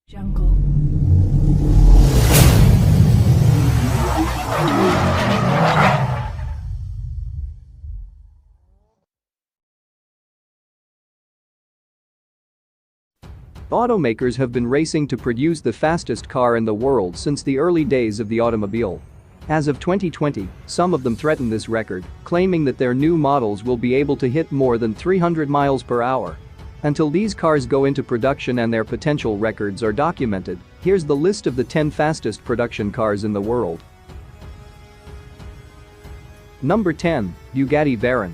Jungle. Automakers have been racing to produce the fastest car in the world since the early days of the automobile. As of 2020, some of them threaten this record, claiming that their new models will be able to hit more than 300 miles per hour. Until these cars go into production and their potential records are documented, here's the list of the 10 fastest production cars in the world. Number 10. Bugatti Veyron.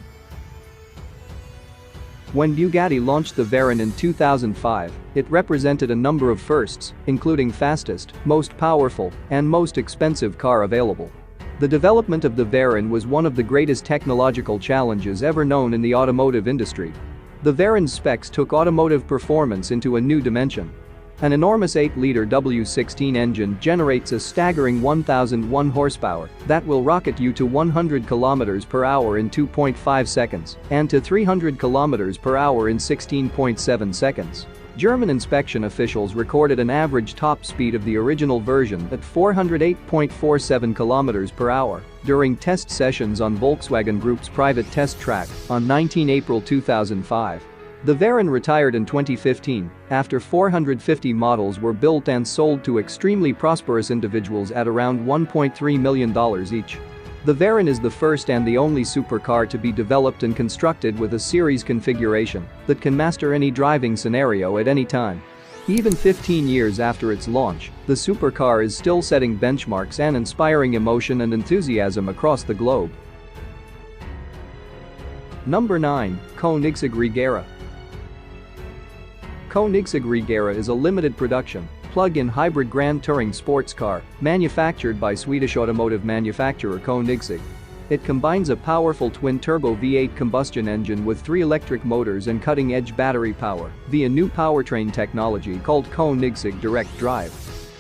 When Bugatti launched the Veyron in 2005, it represented a number of firsts, including fastest, most powerful, and most expensive car available. The development of the Veyron was one of the greatest technological challenges ever known in the automotive industry. The Veyron's specs took automotive performance into a new dimension. An enormous 8-liter W16 engine generates a staggering 1,001 horsepower that will rocket you to 100 km per hour in 2.5 seconds and to 300 km per hour in 16.7 seconds. German inspection officials recorded an average top speed of the original version at 408.47 km per hour during test sessions on Volkswagen Group's private test track on 19 April 2005. The Veyron retired in 2015 after 450 models were built and sold to extremely prosperous individuals at around $1.3 million each. The Veyron is the first and the only supercar to be developed and constructed with a series configuration that can master any driving scenario at any time. Even 15 years after its launch, the supercar is still setting benchmarks and inspiring emotion and enthusiasm across the globe. Number 9. Koenigsegg Regera. Koenigsegg Regera is a limited production, plug-in hybrid Grand Touring sports car manufactured by Swedish automotive manufacturer Koenigsegg. It combines a powerful twin-turbo V8 combustion engine with 3 electric motors and cutting-edge battery power via new powertrain technology called Koenigsegg Direct Drive.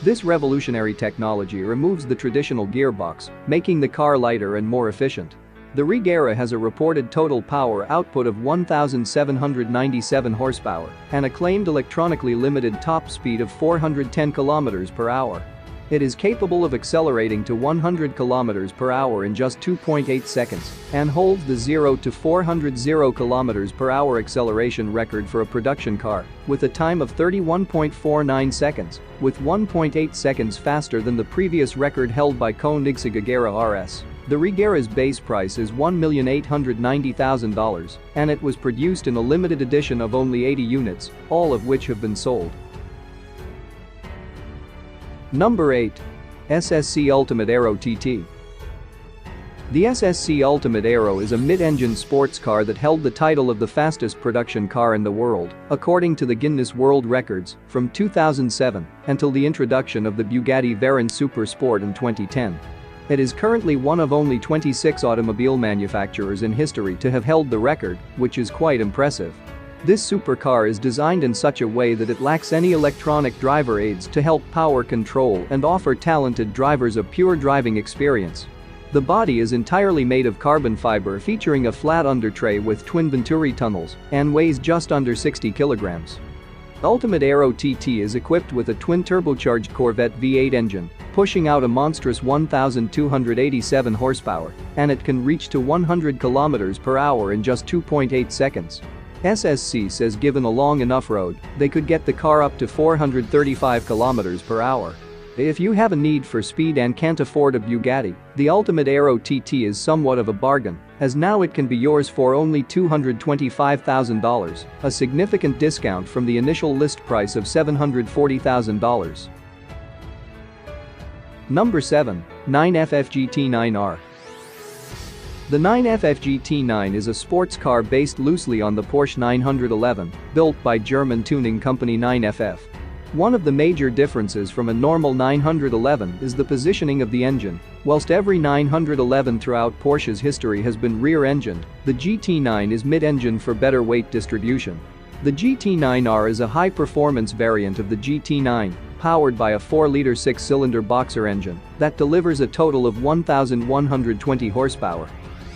This revolutionary technology removes the traditional gearbox, making the car lighter and more efficient. The Regera has a reported total power output of 1,797 horsepower and a claimed electronically limited top speed of 410 km per hour. It is capable of accelerating to 100 km per hour in just 2.8 seconds and holds the 0 to 400 km per hour acceleration record for a production car with a time of 31.49 seconds, with 1.8 seconds faster than the previous record held by Koenigsegg Agera RS. The Regera's base price is $1,890,000 and it was produced in a limited edition of only 80 units, all of which have been sold. Number 8. SSC Ultimate Aero TT. The SSC Ultimate Aero is a mid-engine sports car that held the title of the fastest production car in the world, according to the Guinness World Records, from 2007 until the introduction of the Bugatti Veyron Super Sport in 2010. It is currently one of only 26 automobile manufacturers in history to have held the record, which is quite impressive. This supercar is designed in such a way that it lacks any electronic driver aids to help power control and offer talented drivers a pure driving experience. The body is entirely made of carbon fiber featuring a flat undertray with twin Venturi tunnels and weighs just under 60 kilograms. Ultimate Aero TT is equipped with a twin-turbocharged Corvette V8 engine, pushing out a monstrous 1,287 horsepower, and it can reach to 100 km per hour in just 2.8 seconds. SSC says given a long enough road, they could get the car up to 435 km per hour. If you have a need for speed and can't afford a Bugatti, the Ultimate Aero TT is somewhat of a bargain, as now it can be yours for only $225,000, a significant discount from the initial list price of $740,000. Number 7. 9FF GT9R. The 9FF GT9 is a sports car based loosely on the Porsche 911, built by German tuning company 9FF. One of the major differences from a normal 911 is the positioning of the engine. Whilst every 911 throughout Porsche's history has been rear-engined, the GT9 is mid-engine for better weight distribution. The GT9R is a high-performance variant of the GT9, powered by a 4-liter 6-cylinder boxer engine that delivers a total of 1,120 horsepower.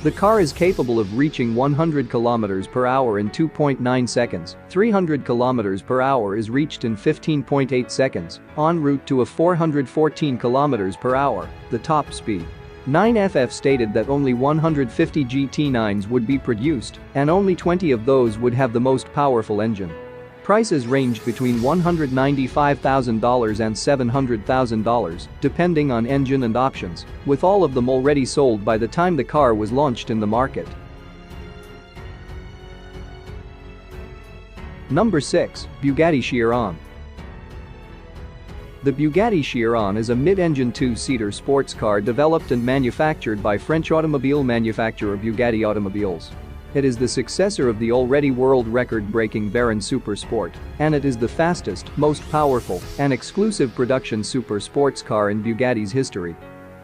The car is capable of reaching 100 km per hour in 2.9 seconds, 300 km per hour is reached in 15.8 seconds, en route to a 414 km per hour, the top speed. 9FF stated that only 150 GT9s would be produced, and only 20 of those would have the most powerful engine. Prices ranged between $195,000 and $700,000, depending on engine and options, with all of them already sold by the time the car was launched in the market. Number 6. Bugatti Chiron. The Bugatti Chiron is a mid-engine two-seater sports car developed and manufactured by French automobile manufacturer Bugatti Automobiles. It is the successor of the already world record-breaking Veyron Super Sport, and it is the fastest, most powerful, and exclusive production super sports car in Bugatti's history.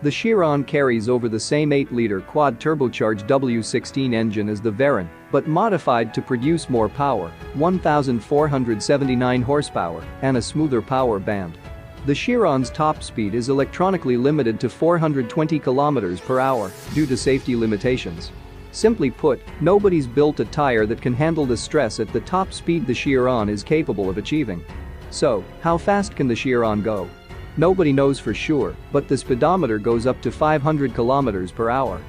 The Chiron carries over the same 8-liter quad-turbocharged W16 engine as the Veyron, but modified to produce more power, 1,479 horsepower, and a smoother power band. The Chiron's top speed is electronically limited to 420 km per hour due to safety limitations. Simply put, nobody's built a tire that can handle the stress at the top speed the Chiron is capable of achieving. So, how fast can the Chiron go? Nobody knows for sure, but the speedometer goes up to 500 km per hour.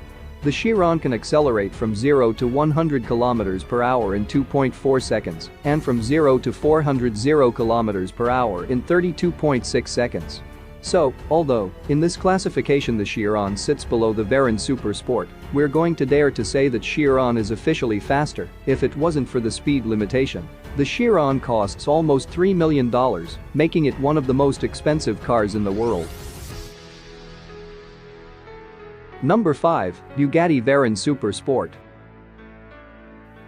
The Chiron can accelerate from 0 to 100 km per hour in 2.4 seconds, and from 0 to 400 km per hour in 32.6 seconds. So, although, in this classification the Chiron sits below the Veyron Super Sport, we're going to dare to say that Chiron is officially faster if it wasn't for the speed limitation. The Chiron costs almost $3 million, making it one of the most expensive cars in the world. Number 5. Bugatti Veyron Super Sport.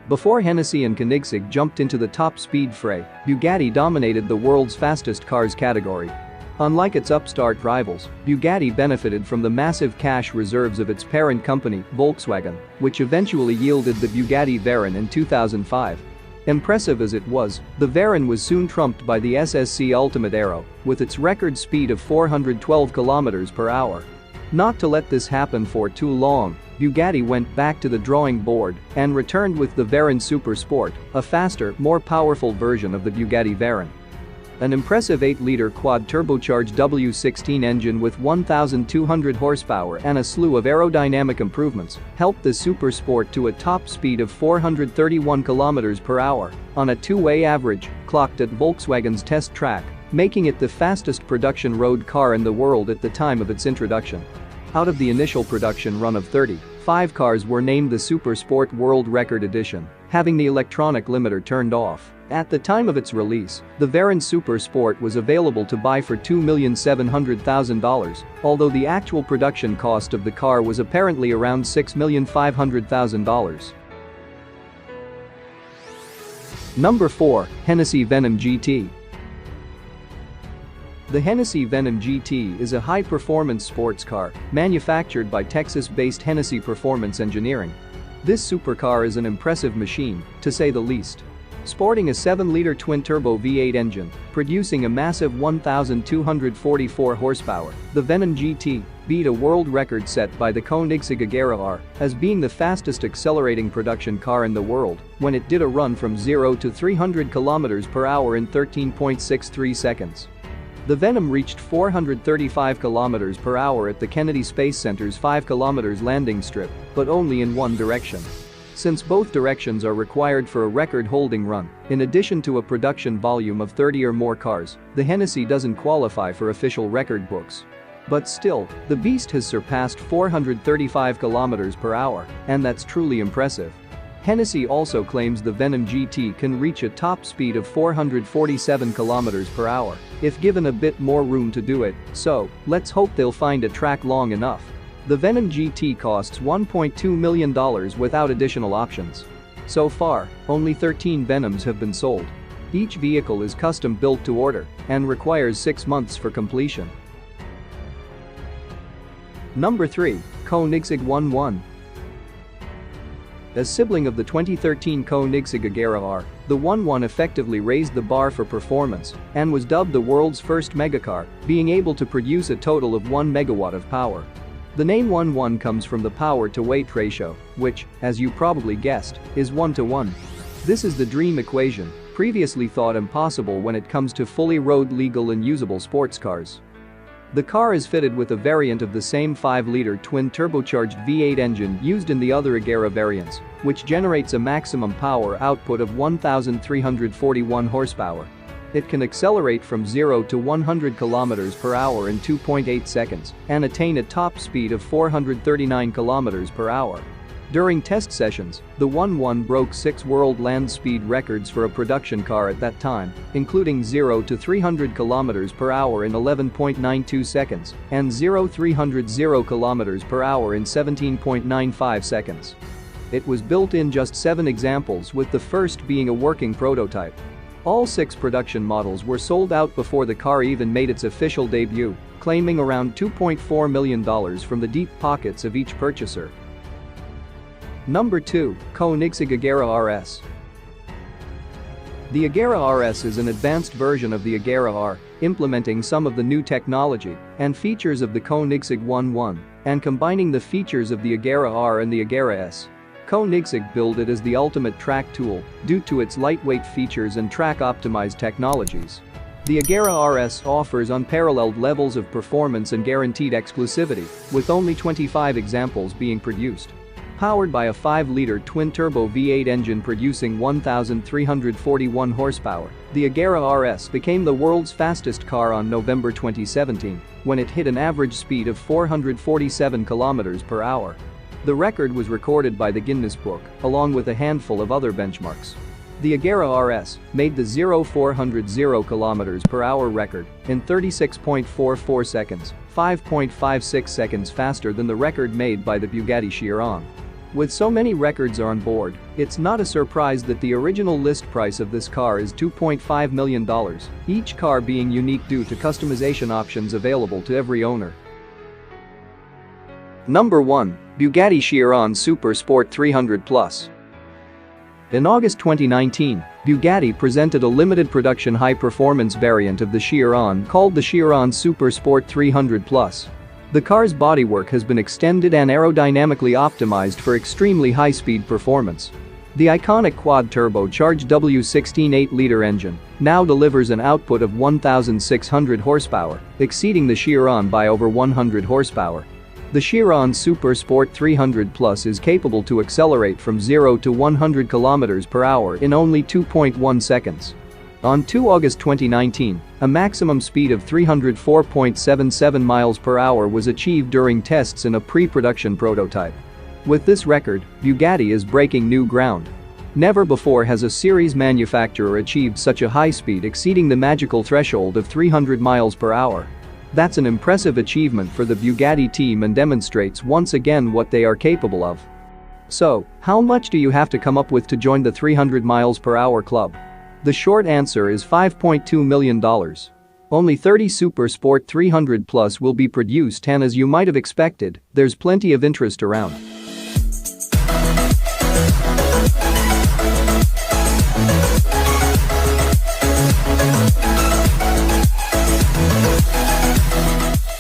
Before Hennessy and Koenigsegg jumped into the top speed fray, Bugatti dominated the world's fastest cars category. Unlike its upstart rivals, Bugatti benefited from the massive cash reserves of its parent company, Volkswagen, which eventually yielded the Bugatti Veyron in 2005. Impressive as it was, the Veyron was soon trumped by the SSC Ultimate Aero, with its record speed of 412 km per hour. Not to let this happen for too long, Bugatti went back to the drawing board and returned with the Veyron Super Sport, a faster, more powerful version of the Bugatti Veyron. An impressive 8-liter quad-turbocharged W16 engine with 1,200 horsepower and a slew of aerodynamic improvements helped the Super Sport to a top speed of 431 km per hour on a two-way average, clocked at Volkswagen's test track, making it the fastest production road car in the world at the time of its introduction. Out of the initial production run of 30, 5 cars were named the Super Sport World Record Edition, having the electronic limiter turned off. At the time of its release, the Veyron Super Sport was available to buy for $2,700,000, although the actual production cost of the car was apparently around $6,500,000. Number 4. Hennessy Venom GT. The Hennessy Venom GT is a high-performance sports car manufactured by Texas-based Hennessy Performance Engineering. This supercar is an impressive machine, to say the least. Sporting a 7-liter twin-turbo V8 engine, producing a massive 1,244 horsepower, the Venom GT beat a world record set by the Koenigsegg Agera R as being the fastest accelerating production car in the world when it did a run from 0 to 300 km per hour in 13.63 seconds. The Venom reached 435 km per hour at the Kennedy Space Center's 5 km landing strip, but only in one direction. Since both directions are required for a record-holding run, in addition to a production volume of 30 or more cars, the Hennessy doesn't qualify for official record books. But still, the beast has surpassed 435 km per hour, and that's truly impressive. Hennessy also claims the Venom GT can reach a top speed of 447 km per hour if given a bit more room to do it, so let's hope they'll find a track long enough. The Venom GT costs $1.2 million without additional options. So far, only 13 Venoms have been sold. Each vehicle is custom built to order and requires 6 months for completion. Number 3. Koenigsegg 11. As sibling of the 2013 Koenigsegg Agera R, the 11 effectively raised the bar for performance and was dubbed the world's first megacar, being able to produce a total of 1 megawatt of power. The name 1-1 comes from the power-to-weight ratio, which, as you probably guessed, is 1-to-1. This is the dream equation, previously thought impossible when it comes to fully road-legal and usable sports cars. The car is fitted with a variant of the same 5-liter twin-turbocharged V8 engine used in the other Agera variants, which generates a maximum power output of 1,341 horsepower. It can accelerate from 0 to 100 km per hour in 2.8 seconds and attain a top speed of 439 km per hour. During test sessions, the 1-1 broke 6 world land speed records for a production car at that time, including 0 to 300 km per hour in 11.92 seconds and 0-300 km per hour in 17.95 seconds. It was built in just 7 examples, with the first being a working prototype. All 6 production models were sold out before the car even made its official debut, claiming around $2.4 million from the deep pockets of each purchaser. Number 2. Koenigsegg Agera RS. The Agera RS is an advanced version of the Agera R, implementing some of the new technology and features of the Koenigsegg 1-1 and combining the features of the Agera R and the Agera S. Koenigsegg billed it as the ultimate track tool due to its lightweight features and track-optimized technologies. The Agera RS offers unparalleled levels of performance and guaranteed exclusivity, with only 25 examples being produced. Powered by a 5-liter twin-turbo V8 engine producing 1,341 horsepower, the Agera RS became the world's fastest car on November 2017, when it hit an average speed of 447 km per hour. The record was recorded by the Guinness Book, along with a handful of other benchmarks. The Agera RS made the 0-400 km per hour record in 36.44 seconds, 5.56 seconds faster than the record made by the Bugatti Chiron. With so many records on board, it's not a surprise that the original list price of this car is $2.5 million, each car being unique due to customization options available to every owner. Number 1. Bugatti Chiron Super Sport 300 Plus. In August 2019, Bugatti presented a limited production high-performance variant of the Chiron called the Chiron Super Sport 300 Plus. The car's bodywork has been extended and aerodynamically optimized for extremely high-speed performance. The iconic quad-turbocharged W16 8-liter engine now delivers an output of 1,600 horsepower, exceeding the Chiron by over 100 horsepower. The Chiron Super Sport 300 Plus is capable to accelerate from 0 to 100 km per hour in only 2.1 seconds. On 2 August 2019, a maximum speed of 304.77 miles per hour was achieved during tests in a pre-production prototype. With this record, Bugatti is breaking new ground. Never before has a series manufacturer achieved such a high speed exceeding the magical threshold of 300 miles per hour. That's an impressive achievement for the Bugatti team and demonstrates once again what they are capable of. So, how much do you have to come up with to join the 300 miles per hour club? The short answer is $5.2 million. Only 30 Super Sport 300 Plus will be produced, and as you might have expected, there's plenty of interest around.